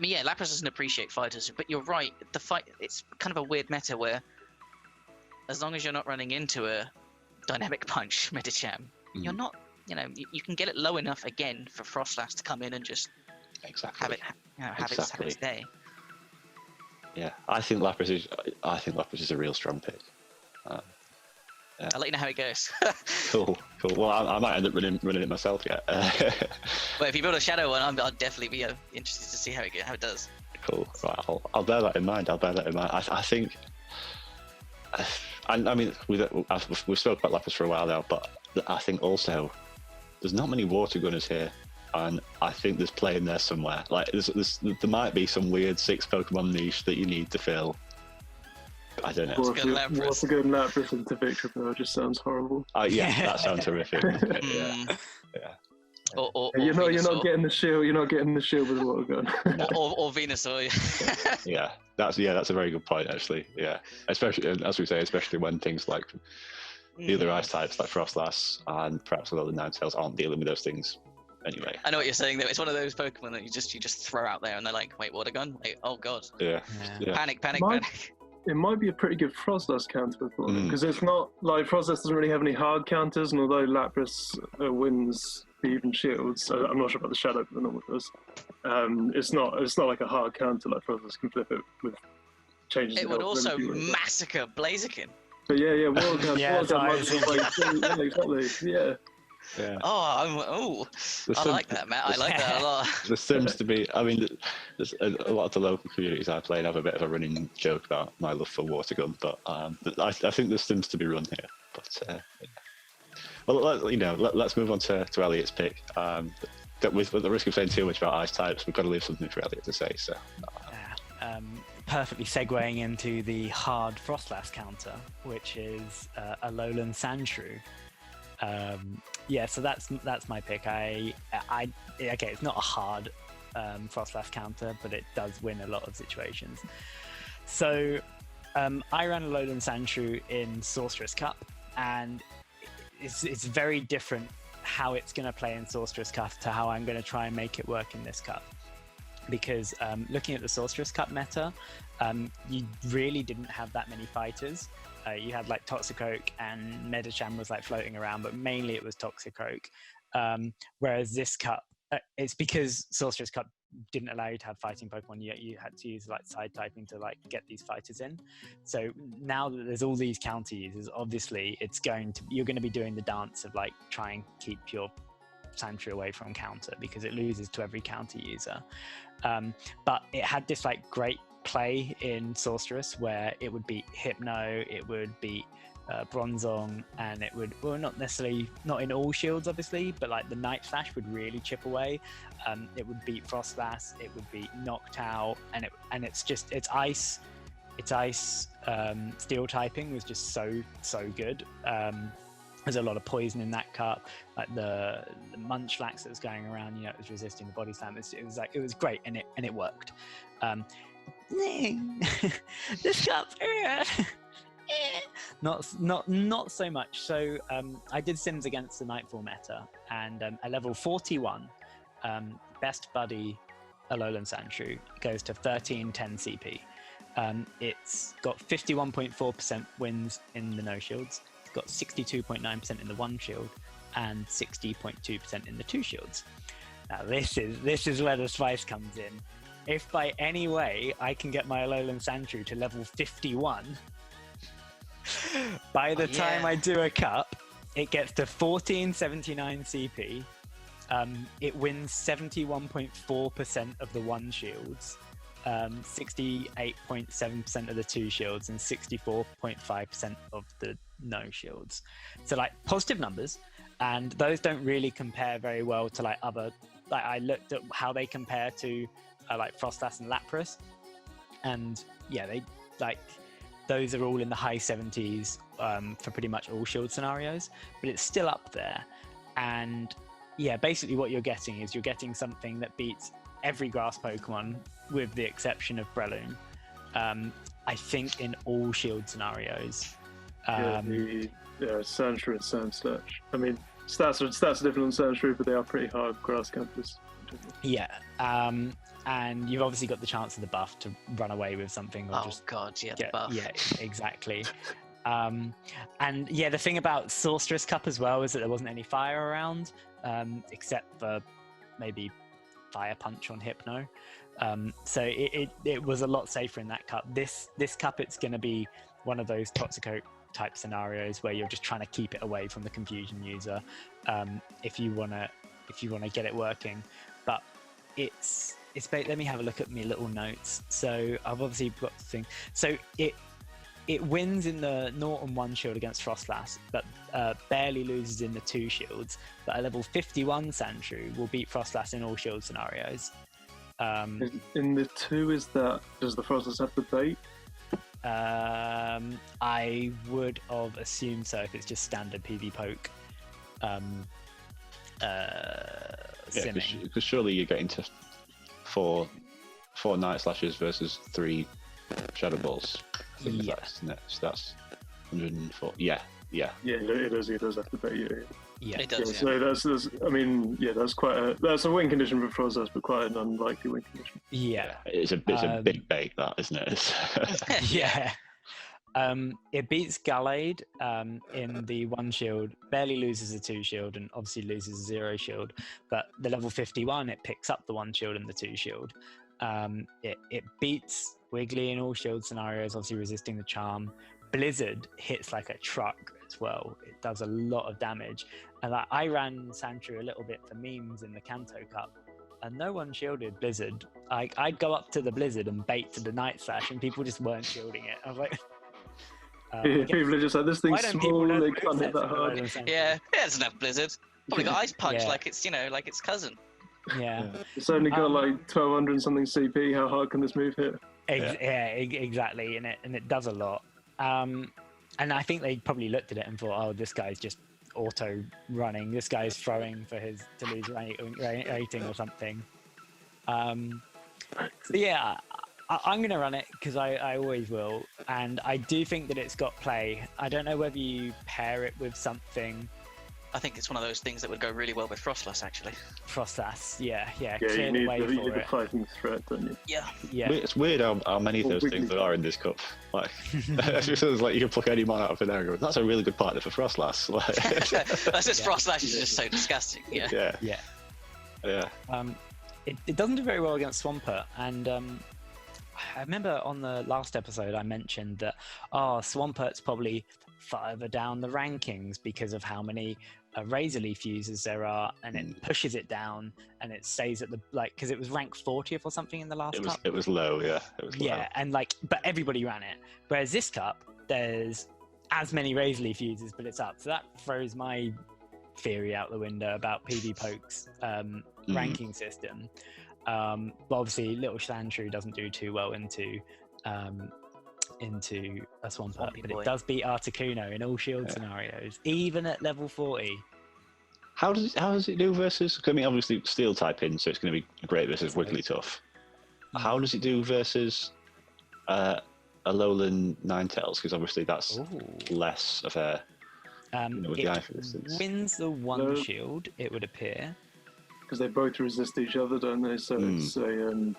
mean, yeah, Lapras doesn't appreciate fighters, but you're right. It's kind of a weird meta where, as long as you're not running into a Dynamic Punch Medicham, you're not. You can get it low enough again for Frostlass to come in and just have its day. Yeah, I think Lapras is a real strong pick. Yeah. I'll let you know how it goes. Cool. Well, I might end up running it myself. Yeah. But if you build a Shadow one, I'll definitely be interested to see how it does. Cool. Right, I'll bear that in mind. I think. I mean, we've spoken about Lapras for a while now, but I think also there's not many water gunners here, and I think there's play in there somewhere. Like there might be some weird 6 Pokemon niche that you need to fill. I don't know. Water gun Lapras into Victory Bell just sounds horrible. Yeah, that sounds horrific. Yeah. You're not getting the shield. You're not getting the shield with a water gun. No. or Venusaur. Yeah, that's a very good point actually. Yeah, especially as we say, especially when things like the other ice types like Frostlass and perhaps a lot of the Ninetales aren't dealing with those things anyway. I know what you're saying though. It's one of those Pokemon that you just throw out there and they're like, wait, water gun? Wait, oh god. Yeah. Panic. It might be a pretty good Frostlass counter because it's not like Frostlass doesn't really have any hard counters, and although Lapras wins the even shields, I'm not sure about the Shadow, but the normal does. It's not like a hard counter like Frostlass can flip it with changes. It would also massacre Blaziken. But yeah, water gun. Exactly. Yeah. Yeah. I like that, Matt. I like that a lot. There seems to be, I mean, there's a lot of the local communities I play have a bit of a running joke about my love for water gun, but I think there seems to be run here. But well, let's move on to Elliott's pick. With the risk of saying too much about ice types, we've got to leave something for Elliott to say. So. Perfectly segueing into the hard Frostlass counter, which is Alolan Sandshrew. So that's my pick. Okay, it's not a hard Frostlass counter, but it does win a lot of situations. So I ran Alolan Sandshrew in Sorceress Cup, and it's very different how it's going to play in Sorceress Cup to how I'm going to try and make it work in this cup. Because looking at the Sorceress Cup meta, you really didn't have that many fighters. You had like Toxicroak and Medicham was like floating around, but mainly it was Toxicroak. Whereas this cup, it's because Sorcerer's Cup didn't allow you to have fighting Pokemon. You had to use like side typing to like get these fighters in. So now that there's all these counter users, obviously you're going to be doing the dance of like try and keep your Sandshrew away from counter because it loses to every counter user. But it had this like great play in Sorceress where it would beat Hypno, it would beat Bronzong, and it would, well, not necessarily, not in all shields obviously, but like the Nightfall would really chip away. It would beat Frostlass, it would beat Noctowl, and it's ice steel typing was just so good. There's a lot of poison in that cup, like the Munchlax that was going around, it was resisting the body slam. It was great, and it worked. This cup's not so much. So I did sims against the Nightfall meta, and a level 41 best buddy Alolan Sandshrew goes to 1310 CP. It's got 51.4% wins in the no shields. It's got 62.9% in the one shield and 60.2% in the two shields. Now this is where the spice comes in. If by any way I can get my Alolan Sandshrew to level 51, by the time I do a cup, it gets to 1479 CP. It wins 71.4% of the one shields, 68.7% of the two shields, and 64.5% of the no shields. So like positive numbers, and those don't really compare very well to like other. Like I looked at how they compare to like Frostlass and Lapras, and they like those are all in the high 70s for pretty much all shield scenarios, but it's still up there. And basically what you're getting is something that beats every grass Pokemon with the exception of Breloom. I think in all shield scenarios. Sandshrew and Sandslash. I mean, stats are different on Sandshrew, but they are pretty hard grass campers. And you've obviously got the chance of the buff to run away with something or the buff. Yeah, exactly. And the thing about Sorceress Cup as well is that there wasn't any fire around, except for maybe Fire Punch on Hypno. So it was a lot safer in that cup. This cup, it's going to be one of those Toxicroak type scenarios where you're just trying to keep it away from the confusion user, if you want to get it working. But it's let me have a look at my little notes. So I've obviously got the thing. So it wins in the 0 and 1 shield against Frostlass, but barely loses in the 2 shields. But a level 51 Sandshrew will beat Frostlass in all shield scenarios. In the 2, does the Frostlass have the bait? I would have assumed so if it's just standard PV poke. Because surely you're getting to four Night Slashes versus 3 Shadow Balls. That's 104. Yeah. It does have to bait. Yeah, it does. So that's a win condition for Frostlass, but quite an unlikely win condition. Yeah, it's a big bait, that, isn't it? Yeah. It beats Gallade in the 1 shield, barely loses a 2 shield, and obviously loses a 0 shield. But the level 51, it picks up the 1 shield and the 2 shield. It beats Wiggly in all shield scenarios, obviously resisting the charm. Blizzard hits like a truck as well. It does a lot of damage. And I ran Sandshrew a little bit for memes in the Kanto Cup, and no one shielded Blizzard. I'd go up to the Blizzard and bait to the Night Slash, and people just weren't shielding it. I was like, people are just like, this thing's small, they can't hit that hard. Yeah, it doesn't have Blizzard. Probably got Ice Punch like its cousin. Yeah. It's only got like 1200 and something CP. How hard can this move hit? Exactly, and it does a lot. And I think they probably looked at it and thought, oh, this guy's just auto running. This guy's throwing for his to lose rating or something. I'm going to run it because I always will, and I do think that it's got play. I don't know whether you pair it with something I think it's one of those things that would go really well with Frostlass, actually. Frostlass, yeah, Yeah, clear you the need way the for it. fighting threat, don't you? Yeah. Yeah, It's weird how many of Or those things Wiggly. there are in this cup. Like, it's just like you can pluck any mon out of an area. That's a really good partner for Frostlass. Like, That's just Yeah. Frostlash is just so disgusting. Yeah. yeah, yeah. yeah. It doesn't do very well against Swampert, and I remember on the last episode I mentioned that Swampert's probably further down the rankings because of how many Razor Leaf users there are, and it pushes it down, and it stays at the because it was ranked 40th or something in the last cup. It was low, yeah. It was low. Yeah, and but everybody ran it. Whereas this cup, there's as many Razor Leaf users, but it's up. So that throws my theory out the window about PvPoke's ranking system. But obviously, Little Sandshrew doesn't do too well into a Swampert, Swampy but boy. it does beat Articuno in all shield scenarios, even at level 40. How does it do versus? I mean, obviously Steel type in, so it's going to be great versus Wigglytuff. How does it do versus Alolan Ninetales? Because obviously that's less of a with the eye, for instance. Wins the one No. shield, it would appear. Because they both resist each other, don't they? So it's a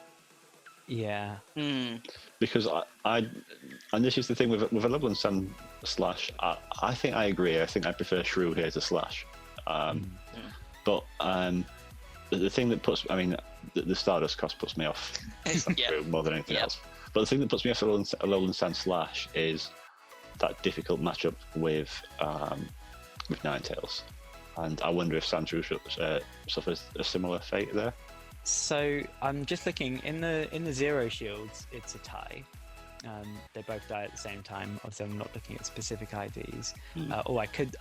Yeah. Because I and this is the thing with Alolan Sandslash. I think I agree. I think I prefer Shrew here to Slash. But the thing that puts, I mean, the Stardust cost puts me off Yeah. more than anything else. But the thing that puts me off Alolan Sandslash is that difficult matchup with Ninetales, and I wonder if Sandshrew suffers a similar fate there. So I'm just looking in the zero shields. It's a tie. They both die at the same time. Obviously, I'm not looking at specific IVs.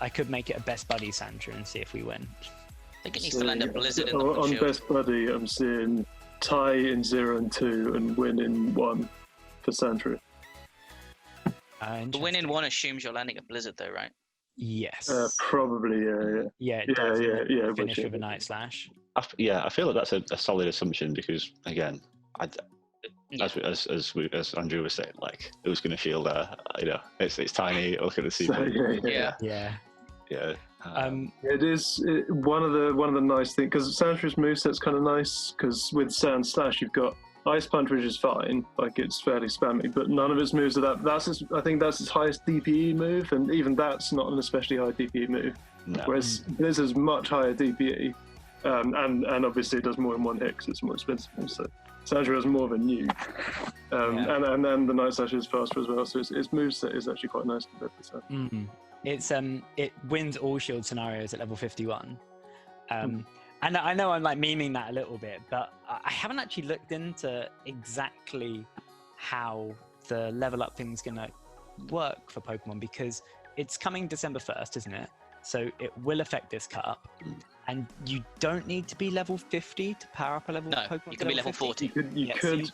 I could make it a best buddy Sandshrew and see if we win. I think it needs to land a Blizzard in the on shield. Best Buddy, I'm seeing tie in 0 and 2 and win in 1 for Sandshrew. The win in 1 assumes you're landing a Blizzard, though, right? Yes. Probably, yeah. Yeah. It Yeah, does. yeah, Finish which- with a Night Slash. I feel like that's a solid assumption because again, Yeah. as Andrew was saying, like who's going to shield her? It's tiny. Look at the So, sequence. Yeah. Yeah. It is one of the nice things because Sandshrew's moveset's kind of nice because with Sand Slash you've got Ice Punch, which is fine, like it's fairly spammy, but none of its moves are that. I think that's its highest DPE move, and even that's not an especially high DPE move. No. Whereas Blizzard's much higher DPE, and obviously it does more in one hit because it's more expensive. So Sandshrew has more of a nuke, and then the Night Slash is faster as well. So its moveset is actually quite nice compared to Sand. It's it wins all shield scenarios at level 51. And I know I'm like memeing that a little bit, but I haven't actually looked into exactly how the level up thing's gonna work for Pokemon because it's coming December 1st, isn't it? So it will affect this cup, and you don't need to be level 50 to power up a level No, Pokemon. you can be level 40. You could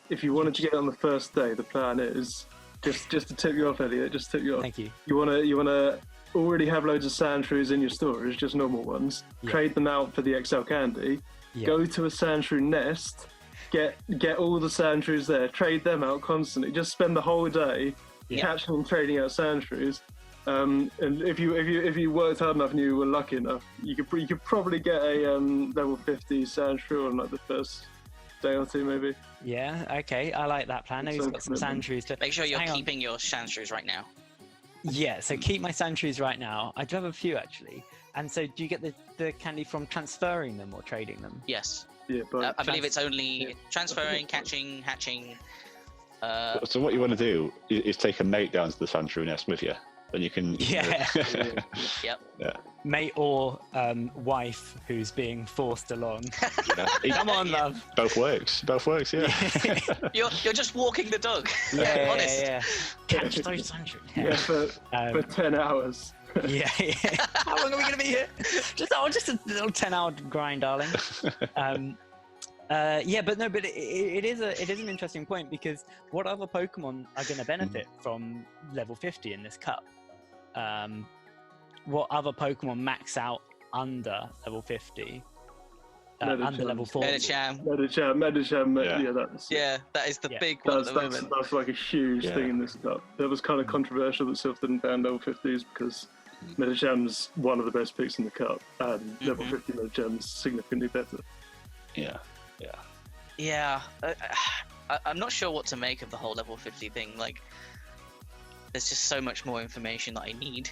if you wanted to get it on the first day. The plan is just to tip you off, Elliott. Just to tip you off. Thank you. You wanna already have loads of Sandshrews in your storage, just normal ones. Yeah. Trade them out for the XL candy. Yeah. Go to a Sandshrew nest. Get all the Sandshrews there. Trade them out constantly. Just spend the whole day catching and trading out Sandshrews. And if you worked hard enough and you were lucky enough, you could probably get a level 50 Sandshrew on like the first day or two, maybe. Yeah. Okay. I like that plan. Now he's got some Sandshrews to Make sure you're hang on. keeping your Sandshrews right now. Yeah, so keep my Sandshrews right now. I do have a few actually. And so do you get the candy from transferring them or trading them? Yes. Yeah, but I believe it's only transferring, catching, hatching. So what you want to do is take a mate down to the Sandshrew nest with you. Then you can. Yeah. Yep. Mate or wife who's being forced along. Come on, Yeah. love. Both works. Yeah. You're just walking the dog. Yeah, Honest. yeah. Catch those Sandshrews. yeah, for 10 hours. Yeah. How long are we going to be here? Just a little 10-hour grind, darling. Yeah, but it is an interesting point because what other Pokemon are going to benefit from level 50 in this cup? What other Pokemon max out under level 50? Under level 40? Medicham, Yeah, that is the big one at the moment. that's like a huge thing in this cup. That was kind of controversial that Silph didn't ban level 50s because Medicham's one of the best picks in the cup, and level 50 Medicham's significantly better. Yeah. Yeah, I'm not sure what to make of the whole level 50 thing. Like, there's just so much more information that I need.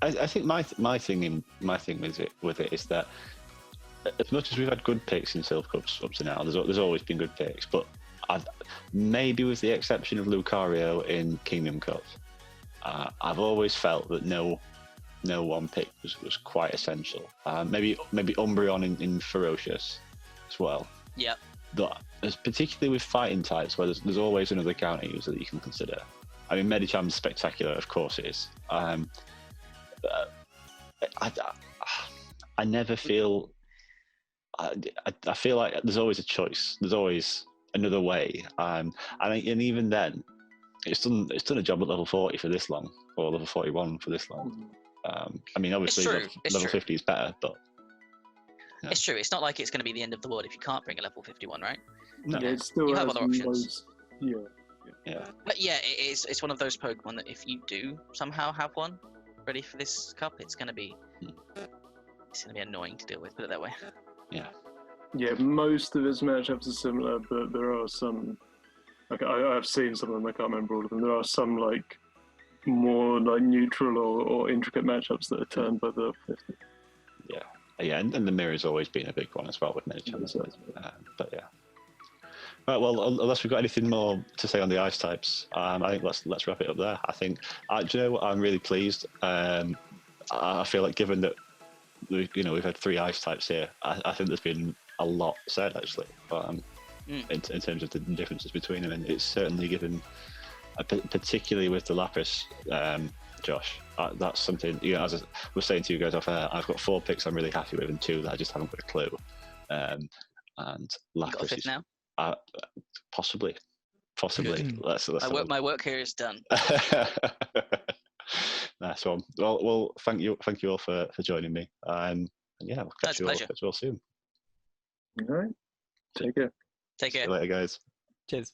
I think my thing with it is that as much as we've had good picks in Silph Cups up to now, there's always been good picks, but maybe with the exception of Lucario in Kingdom Cup, I've always felt that no one pick was quite essential. Maybe Umbreon in Ferocious as well. Yep. But particularly with fighting types, where there's always another counter user that you can consider. I mean, Medicham's spectacular, of course it is. I never feel. I feel like there's always a choice. There's always another way. And even then, it's done a job at level 40 for this long, or level 41 for this long. I mean, obviously level 50 is better, but yeah. It's true. It's not like it's going to be the end of the world if you can't bring a level 51, right? No. Yeah, it still You has have other options. Yeah. But yeah, it's one of those Pokemon that if you do somehow have one ready for this cup, it's going to be annoying to deal with. Put it that way. Yeah. Yeah, most of its matchups are similar, but there are some. Like I've seen some of them. I can't remember all of them. There are some like more like neutral or intricate matchups that are turned by the 50. Yeah, and the mirror's always been a big one as well with Medicham. But yeah. Right, well, unless we've got anything more to say on the ice types, I think let's wrap it up there. I think, do you know what? I'm really pleased. I feel like given that we've had 3 ice types here, I think there's been a lot said actually, in terms of the differences between them, and it's certainly given, particularly with the Lapras, Josh. That's something, as I was saying to you guys off air, I've got 4 picks I'm really happy with, and 2 that I just haven't got a clue. And Lapras You got a fifth now? Possibly. My work here is done. Nice one. Well, thank you all for joining me. And yeah, we'll catch you all soon. All right. Take care. Take care. See you later, guys. Cheers.